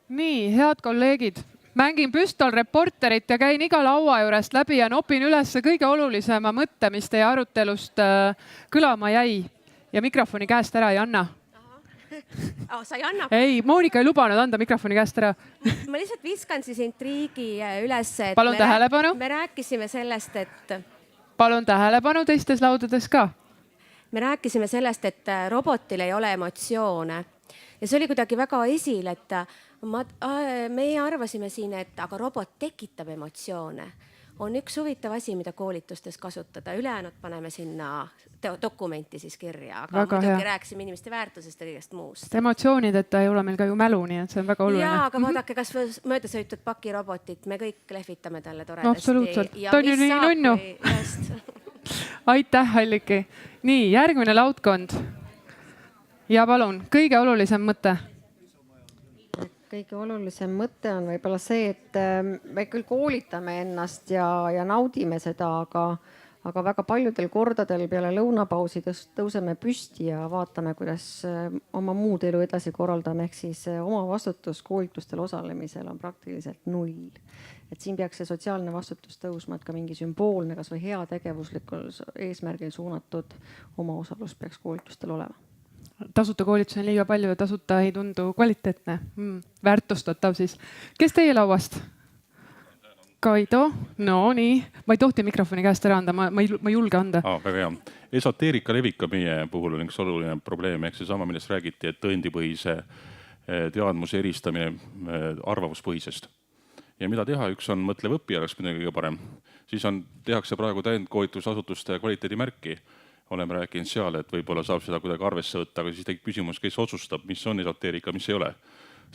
Nii, head kolleegid, mängin püstolreporterit ja käin iga laua juurest läbi ja nopin üles kõige olulisema mõtte, mis teie arutelust kõlama jäi ja mikrofoni käest ära ei anna. Sa ei anna? Ei, Monika ei lubanud anda mikrofoni käest ära. Ma lihtsalt viskan siis intriigi üles. Palun tähelepanu. Me rääkisime sellest, et... Palun tähelepanu teistes laudades ka. Me rääkisime sellest, et robotil ei ole emotsioone. Ja see oli kuidagi väga esil, et meie arvasime siin, et aga robot tekitab emotsioone. On üks huvitav asi, mida koolitustes kasutada. Ülejäänud paneme sinna dokumenti siis kirja. Aga muidugi rääkisime inimeste väärtusest ja kõigest muust. Emotsioonideta ei ole meil ka ju mälu, nii et see on väga oluline. Jaa, aga vaadake, kas möödasõitud pakirobotit, me kõik lehvitame talle toredasti. Absoluutselt. Ta on ju nii nunnu. Aitäh, Alliki. Nii, järgmine laudkond. Ja palun, kõige olulisem mõte. Kõige olulisem mõte on võib-olla see, et me küll koolitame ennast ja naudime seda, aga väga paljudel kordadel peale lõunapausi tõuseme püsti ja vaatame, kuidas oma muud elu edasi korraldame. Ehk siis oma vastutus koolitustel osalemisel on praktiliselt 0. Et siin peaks see sotsiaalne vastutus tõusma, et ka mingi sümboolne, kas või hea tegevuslikul eesmärgil suunatud oma osalus peaks koolitustel olema. Tasuta koolitus on liiga palju ja tasuta ei tundu kvaliteetne. Väärtustatav siis. Kes teie lauast? Kaido? No nii. Ma ei tohti mikrofoni käest ära anda, ma ei julge anda. Väga hea. Esoteerika levika meie puhul on üks oluline probleem. Ehk see sama, millest räägiti, et tõendipõhise teadmuse eristamine arvamuspõhisest. Ja mida teha? Üks on mõtlev õppija, oleks midagi kõige parem. Siis tehakse praegu täiendkoolitusasutuste kvaliteedimärki. Oleme rääkinud seal, et võib-olla saab seda kuidagi arvesse võtta, aga siis tekib küsimus, kes otsustab, mis on esoteerika, mis ei ole.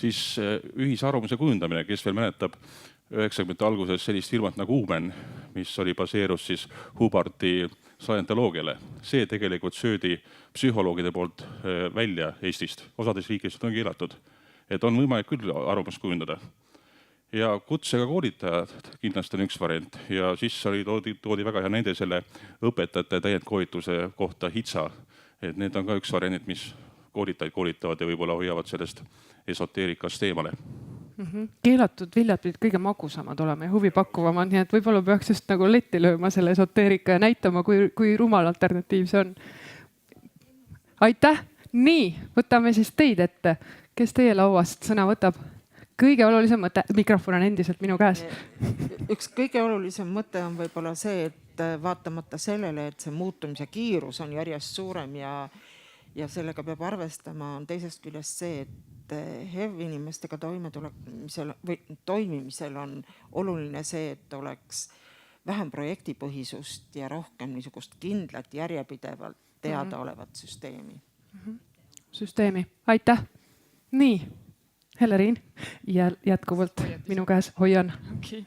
Siis ühisarvamuse kujundamine, kes veel mäletab 90. alguses sellist firmat nagu Human, mis oli baseerus siis Hubarti scientoloogiale. See tegelikult söödi psühholoogide poolt välja Eestist. Osades riikides on keelatud. Et on võimalik küll arvamust kujundada. Ja kutsega koolitajad kindlasti on üks variant ja siis toodi väga hea nende selle õpetajate täiendkoolituse kohta HITSA. Et need on ka üks variant, mis koolitajaid koolitavad ja võib-olla hoiavad sellest esoteerikast eemale. Keelatud viljad pidid kõige magusamad olema ja huvipakkuvamad, nii et võib-olla peaks just nagu letti lööma selle esoteerika ja näitama, kui rumal alternatiiv see on. Aitäh! Nii, võtame siis teid ette. Kes teie lauast sõna võtab? Kõige olulisem mõte, mikrofon on endiselt minu käes. Üks kõige olulisem mõte on võib-olla see, et vaatamata sellele, et see muutumise kiirus on järjest suurem ja sellega peab arvestama, on teisest küljest see, et HEV-inimestega toimimisel on oluline see, et oleks vähem projektipõhisust ja rohkem niisugust kindlat järjepidevalt teadaolevat süsteemi. Süsteemi. Aitäh! Nii. Helleriin ja jätkuvalt minu käes hoian. Okay.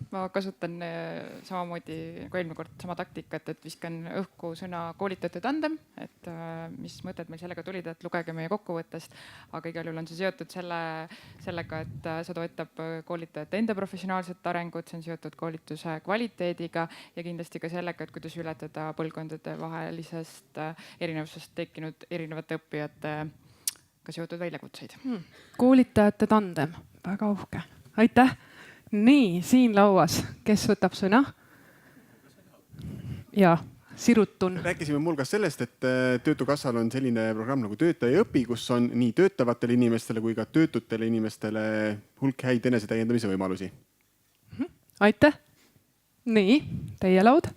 Ma kasutan samamoodi nagu eelmine kord sama taktikat, et viskan õhku sõna koolitajate tandem, et mis mõtted meil sellega tulid, et lugege meie kokkuvõttest, aga igal juhul on see seotud sellega, et see toetab koolitajate enda professionaalset arengut, see on seotud koolituse kvaliteediga ja kindlasti ka sellega, et kuidas ületada põlvkondade vahelisest erinevusest tekkinud erinevate õppijate seotud väljakutseid. Koolitajate tandem. Väga uhke. Aitäh. Nii, siin lauas. Kes võtab sõna? Ja, sirutun. Rääkisime mulgas sellest, et Töötukassal on selline programm nagu Töötaja õpi, kus on nii töötavatele inimestele kui ka töötutele inimestele hulk häid enesetäiendamise võimalusi. Aitäh. Nii, teie laud.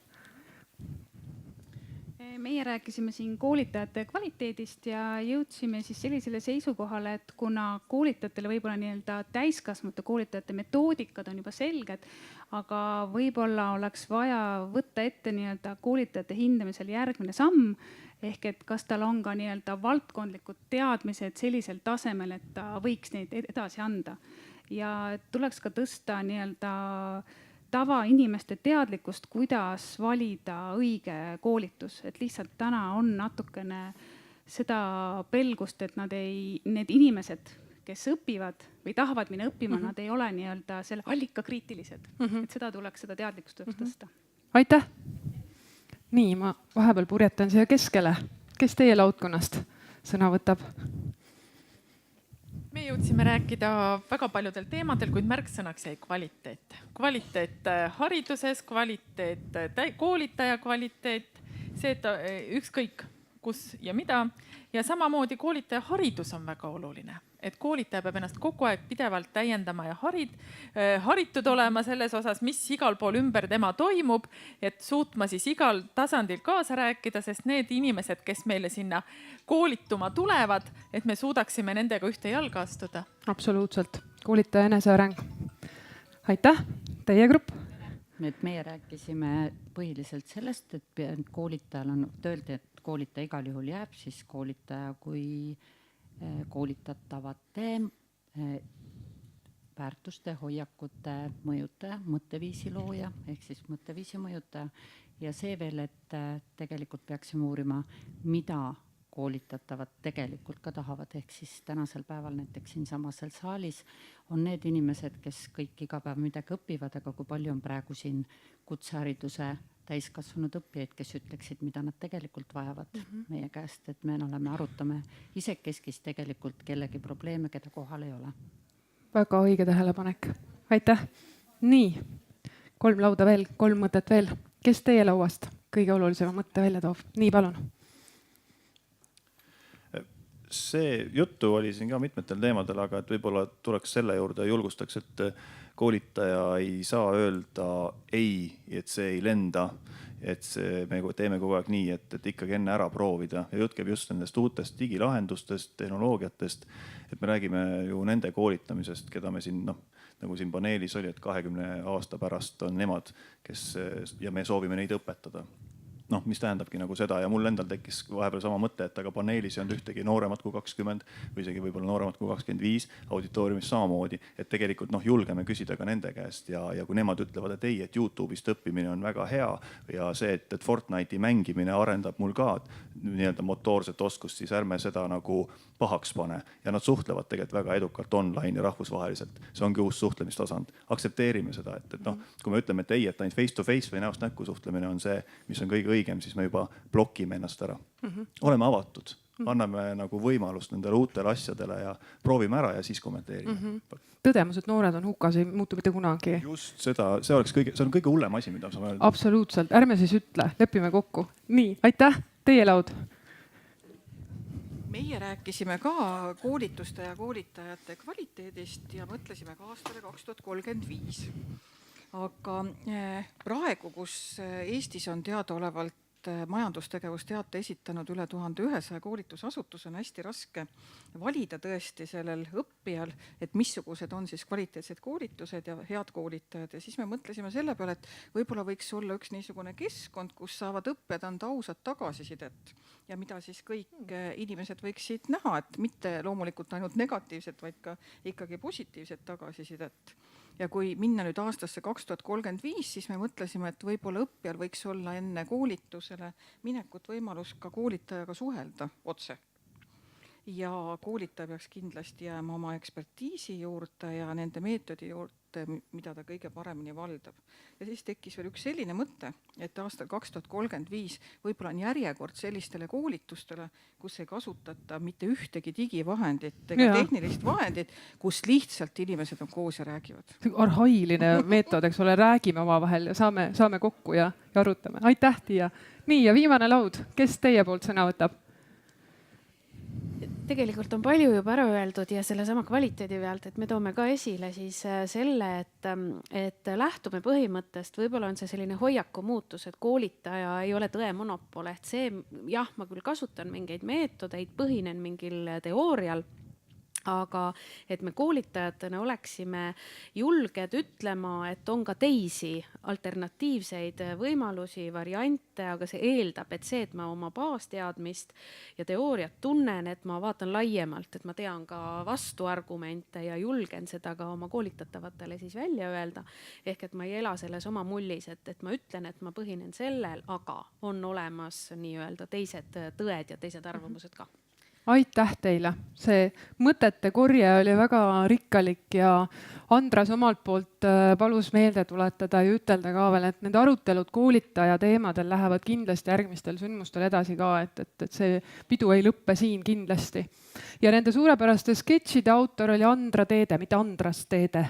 Meie rääkisime siin koolitajate kvaliteedist ja jõudsime siis sellisele seisukohale, et kuna koolitajatele võib-olla nii-öelda täiskasvanute koolitajate metoodikad on juba selged, aga võib-olla oleks vaja võtta ette nii-öelda koolitajate hindamisel järgmine samm, ehk et kas tal on ka nii-öelda valdkondlikud teadmised sellisel tasemel, et ta võiks neid edasi anda. Ja tuleks ka tõsta nii-öelda tavainimeste teadlikkust, kuidas valida õige koolitus. Et lihtsalt täna on natukene seda pelgust, et need inimesed, kes õpivad või tahavad minna õppima, nad ei ole nii-öelda selle allikakriitilised. Et seda tuleks seda teadlikkust tõsta. Aitäh! Nii, ma vahepeal purjetan siia keskele. Kes teie laudkonnast sõna võtab? me jõudsime rääkida väga paljudel teemadel, kuid märksõnaks jäi kvaliteet. Kvaliteet hariduses, kvaliteet koolitaja kvaliteet, see, et ükskõik kus ja mida. Ja samamoodi koolitaja haridus on väga oluline. Et koolitaja peab ennast kogu aeg pidevalt täiendama ja haritud olema selles osas, mis igal pool ümber tema toimub, et suutma siis igal tasandil kaasa rääkida, sest need inimesed, kes meile sinna koolituma tulevad, et me suudaksime nendega ühte jalga astuda. Absoluutselt. Koolitaja eneseareng. Aitäh, teie grupp. Meie rääkisime põhiliselt sellest, et koolitajal on öeldi, et koolitaja igal juhul jääb, siis koolitaja kui koolitatavate väärtuste, hoiakute mõjutaja, mõtteviisi looja ehk siis mõtteviisi mõjutaja ja see veel, et tegelikult peaksime uurima, mida koolitatavad tegelikult ka tahavad, ehk siis tänasel päeval näiteks siinsamasel saalis on need inimesed, kes kõik iga päev midagi õpivad, aga kui palju on praegu siin kutsehariduse täiskasvanud õppijaid, kes ütleksid, mida nad tegelikult vajavad meie käest, et me arutame isekeskis tegelikult kellegi probleeme, keda kohal ei ole. Väga õige tähelepanek. Aitäh. Nii, 3 lauda veel, 3 mõtet veel. Kes teie lauast kõige olulisema mõtte välja toob? Nii, palun. See juttu oli siin ka mitmetel teemadel, aga et võib-olla tuleks selle juurde ja julgustaks, et koolitaja ei saa öelda ei, et see ei lenda, et me teeme kogu aeg nii, et ikkagi enne ära proovida. Ja jutt käib just nendest uutest digilahendustest, tehnoloogiatest, et me räägime ju nende koolitamisest, keda me siin, nagu siin paneelis oli, et 20 aasta pärast on nemad, ja me soovime neid õpetada. Mis tähendabki nagu seda ja mul endal tekkis vahepeal sama mõte, et aga paneelis ei olnud ühtegi nooremat kui 20 või isegi võib-olla nooremat kui 25, auditooriumis samamoodi, et tegelikult julgeme küsida ka nende käest ja kui nemad ütlevad, et ei, et YouTube'ist õppimine on väga hea ja see, et Fortnite'i mängimine arendab mul ka nii-öelda motoorset oskust, siis ärme seda nagu pahaks pane ja nad suhtlevad tegelikult väga edukalt online ja rahvusvaheliselt. See ongi uus suhtlemistasand. Aksepteerime seda, et kui me ütleme, et ei, et ainult face to face või näost näkku suhtlemine on see, mis on kõige õigem, siis me juba blokime ennast ära. Oleme avatud, anname nagu võimalust nendele uutele asjadele ja proovime ära ja siis kommenteerime. Tõdemus, et noored on hukas, ei muutu mitte kunagi. Just seda, see on kõige hullem asi, mida saame öelda. Absoluutselt, ärme siis ütle, lepime kokku. Nii, aitäh, teie laud. Meie rääkisime ka koolituste ja koolitajate kvaliteedist ja mõtlesime ka aastale 2035. Aga praegu, kus Eestis on teadaolevalt majandustegevusteate esitanud üle 1100 koolitusasutus, on hästi raske valida tõesti sellel õppijal, et missugused on siis kvaliteetsed koolitused ja head koolitajad. Ja siis me mõtlesime selle peale, et võib-olla võiks olla üks niisugune keskkond, kus saavad õppijad anda ausat tagasisidet ja mida siis kõik inimesed võiksid näha, et mitte loomulikult ainult negatiivset, vaid ka ikkagi positiivset tagasisidet. Ja kui minna nüüd aastasse 2035, siis me mõtlesime, et võib-olla õppijal võiks olla enne koolitusele minekut võimalus ka koolitajaga suhelda otse. Ja koolitaja peaks kindlasti jääma oma ekspertiisi juurde ja nende meetodi juurde, mida ta kõige paremini valdab. Ja siis tekkis veel üks selline mõte, et aastal 2035 võib-olla on järjekord sellistele koolitustele, kus ei kasutata mitte ühtegi digivahendit ega tehnilist vahendit, kus lihtsalt inimesed on koos ja räägivad. Arhailine meetod, eks ole, räägime omavahel ja saame kokku ja arutame. Aitäh, Tiia. Nii, ja viimane laud. Kes teie poolt sõna võtab? Tegelikult on palju juba ära öeldud ja selle sama kvaliteedi pealt, et me toome ka esile siis selle, et lähtume põhimõttest, võib-olla on see selline hoiaku muutus, et koolitaja ei ole tõe monopol, et see, jah, ma küll kasutan mingeid meetodeid, põhinen mingil teoorial, aga et me koolitajatena oleksime julged ütlema, et on ka teisi alternatiivseid võimalusi, variante, aga see eeldab, et see, et ma oma baasteadmist ja teooriat tunnen, et ma vaatan laiemalt, et ma tean ka vastuargumente ja julgen seda ka oma koolitatavatele siis välja öelda. Ehk et ma ei ela selles oma mullis, et ma ütlen, et ma põhinen sellel, aga on olemas nii-öelda teised tõed ja teised arvamused ka. Aitäh teile. See mõtete korje oli väga rikkalik ja Andras omalt poolt palus meelde tuletada ja ütelda ka veel, et need arutelud koolitaja teemadel lähevad kindlasti järgmistel sündmustel edasi ka, et see pidu ei lõppe siin kindlasti. ja nende suurepäraste sketšide autor oli Andra Teede, mitte Andras Teede.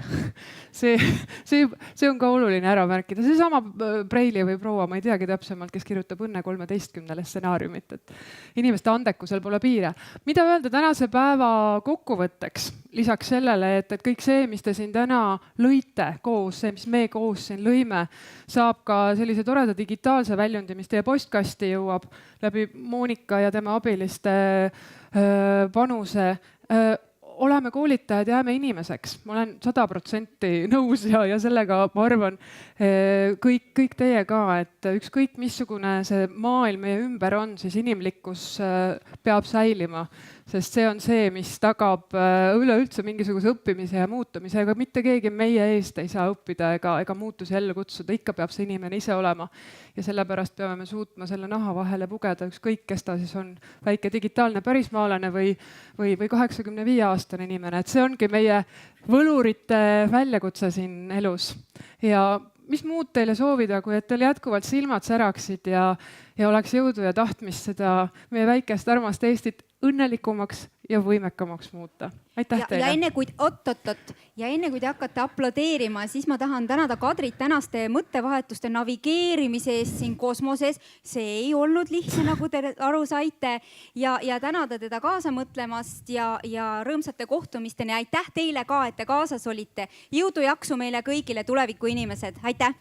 see on ka oluline ära märkida. Seesama Preili või proua, ma ei teagi täpsemalt, kes kirjutab Õnne 13. stsenaariumit, et inimeste andekusel pole piire. Mida öelda tänase päeva kokkuvõtteks? Lisaks sellele, et kõik see, mis te siin täna lõite koos, see, mis me koos siin lõime, saab ka sellise toreda digitaalse väljundi, mis teie postkasti jõuab läbi Monika ja tema abiliste panuse. Oleme koolitajad, jääme inimeseks. Ma olen 100% nõus ja sellega ma arvan kõik teie ka, et ükskõik missugune see maailm meie ümber on, siis inimlikkus peab säilima, sest see on see, mis tagab üleüldse mingisuguse õppimise ja muutumise, aga mitte keegi meie eest ei saa õppida ega muutusi ellu kutsuda, ikka peab see inimene ise olema. Ja sellepärast peame me suutma selle naha vahele pugeda, ükskõik, kes ta siis on, väike digitaalne pärismaalane või 85-aastane inimene, et see ongi meie võlurite väljakutse siin elus. Ja mis muud teile soovida, kui et teil jätkuvalt silmad säraksid ja oleks jõudu ja tahtmist seda meie väikest armast Eestit õnnelikumaks ja võimekamaks muuta. Aitäh teile! Ja enne kui te hakkate aplodeerima, siis ma tahan tänada Kadrit tänaste mõttevahetuste navigeerimise eest siin kosmoses. See ei olnud lihtne, nagu te aru saite, ja tänada teda kaasa mõtlemast ja rõõmsate kohtumisteni. Aitäh teile ka, et te kaasas olite. Jõudu jaksu meile kõigile tuleviku inimesed. Aitäh!